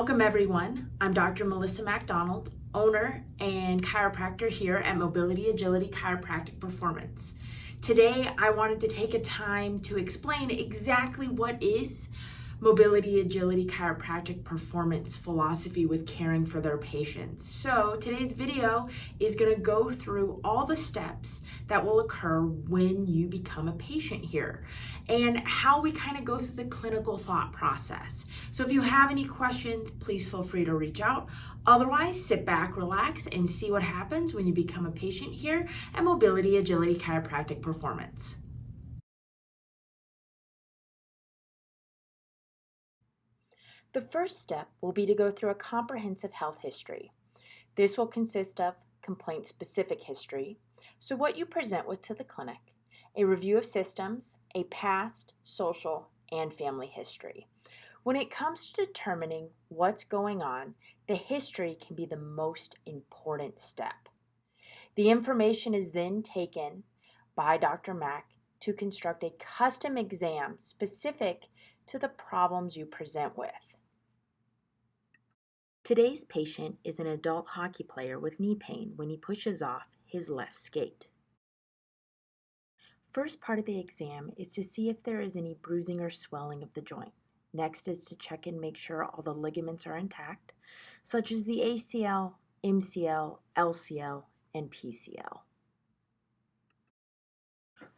Welcome everyone. I'm Dr. Melissa MacDonald, owner and chiropractor here at Mobility Agility Chiropractic Performance. Today I wanted to take a time to explain exactly what is Mobility Agility Chiropractic Performance philosophy with caring for their patients. So today's video is going to go through all the steps that will occur when you become a patient here and how we kind of go through the clinical thought process. So if you have any questions, please feel free to reach out. Otherwise, sit back, relax, and see what happens when you become a patient here at Mobility Agility Chiropractic Performance. The first step will be to go through a comprehensive health history. This will consist of complaint-specific history, so what you present with to the clinic, a review of systems, a past, social, and family history. When it comes to determining what's going on, the history can be the most important step. The information is then taken by Dr. Mack to construct a custom exam specific to the problems you present with. Today's patient is an adult hockey player with knee pain when he pushes off his left skate. First part of the exam is to see if there is any bruising or swelling of the joint. Next is to check and make sure all the ligaments are intact, such as the ACL, MCL, LCL, and PCL.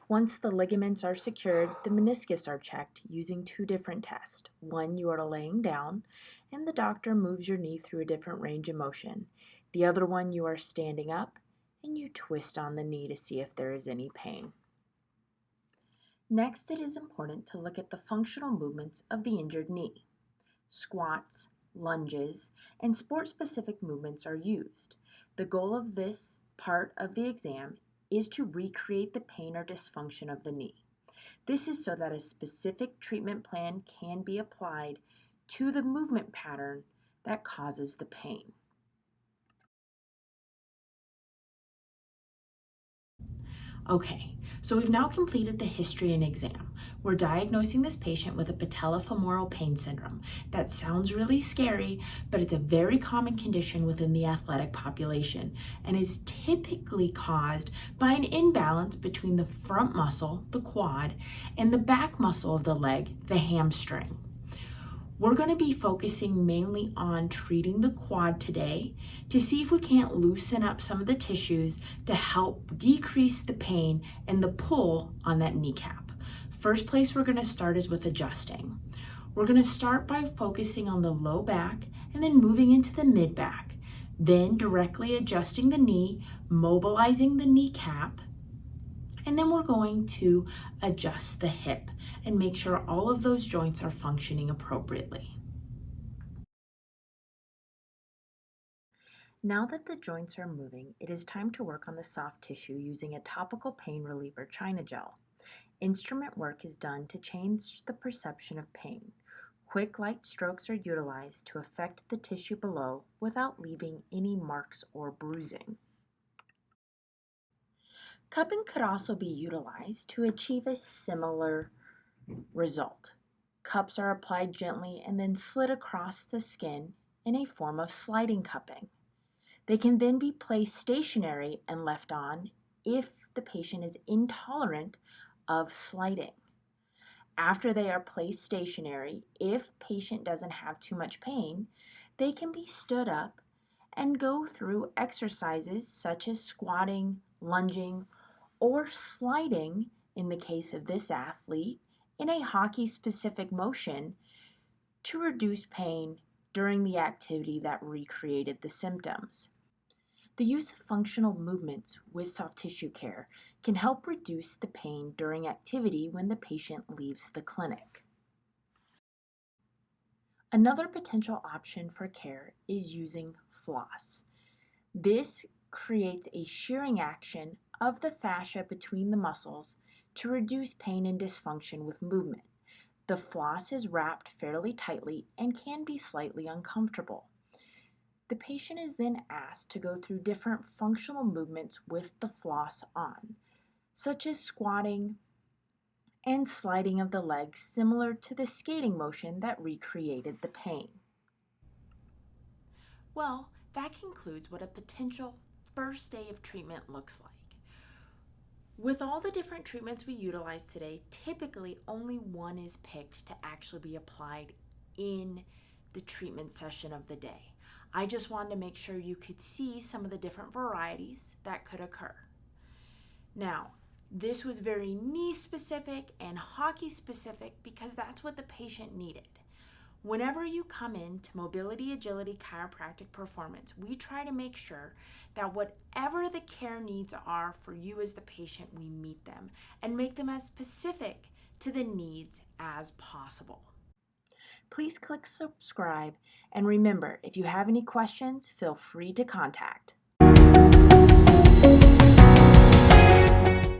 Once the ligaments are secured, the meniscus are checked using two different tests. One, you are laying down, and the doctor moves your knee through a different range of motion. The other one, you are standing up, and you twist on the knee to see if there is any pain. Next, it is important to look at the functional movements of the injured knee. Squats, lunges, and sport-specific movements are used. The goal of this part of the exam is to recreate the pain or dysfunction of the knee. This is so that a specific treatment plan can be applied to the movement pattern that causes the pain. Okay, so we've now completed the history and exam. We're diagnosing this patient with a patellofemoral pain syndrome. That sounds really scary, but it's a very common condition within the athletic population and is typically caused by an imbalance between the front muscle, the quad, and the back muscle of the leg, the hamstring. We're going to be focusing mainly on treating the quad today to see if we can't loosen up some of the tissues to help decrease the pain and the pull on that kneecap. First place we're going to start is with adjusting. We're going to start by focusing on the low back and then moving into the mid back. Then directly adjusting the knee, mobilizing the kneecap, and then we're going to adjust the hip and make sure all of those joints are functioning appropriately. Now that the joints are moving, it is time to work on the soft tissue using a topical pain reliever China gel. Instrument work is done to change the perception of pain. Quick light strokes are utilized to affect the tissue below without leaving any marks or bruising. Cupping could also be utilized to achieve a similar result. Cups are applied gently and then slid across the skin in a form of sliding cupping. They can then be placed stationary and left on if the patient is intolerant of sliding. After they are placed stationary, if patient doesn't have too much pain, they can be stood up and go through exercises such as squatting, lunging, or sliding, in the case of this athlete, in a hockey-specific motion to reduce pain during the activity that recreated the symptoms. The use of functional movements with soft tissue care can help reduce the pain during activity when the patient leaves the clinic. Another potential option for care is using floss. This creates a shearing action of the fascia between the muscles to reduce pain and dysfunction with movement. The floss is wrapped fairly tightly and can be slightly uncomfortable. The patient is then asked to go through different functional movements with the floss on, such as squatting and sliding of the legs similar to the skating motion that recreated the pain. Well, that concludes what a potential first day of treatment looks like. With all the different treatments we utilize today, typically only one is picked to actually be applied in the treatment session of the day. I just wanted to make sure you could see some of the different varieties that could occur. Now, this was very knee specific and hockey specific because that's what the patient needed. Whenever you come into Mobility Agility Chiropractic Performance, we try to make sure that whatever the care needs are for you as the patient, we meet them and make them as specific to the needs as possible. Please click subscribe, and remember, if you have any questions, feel free to contact.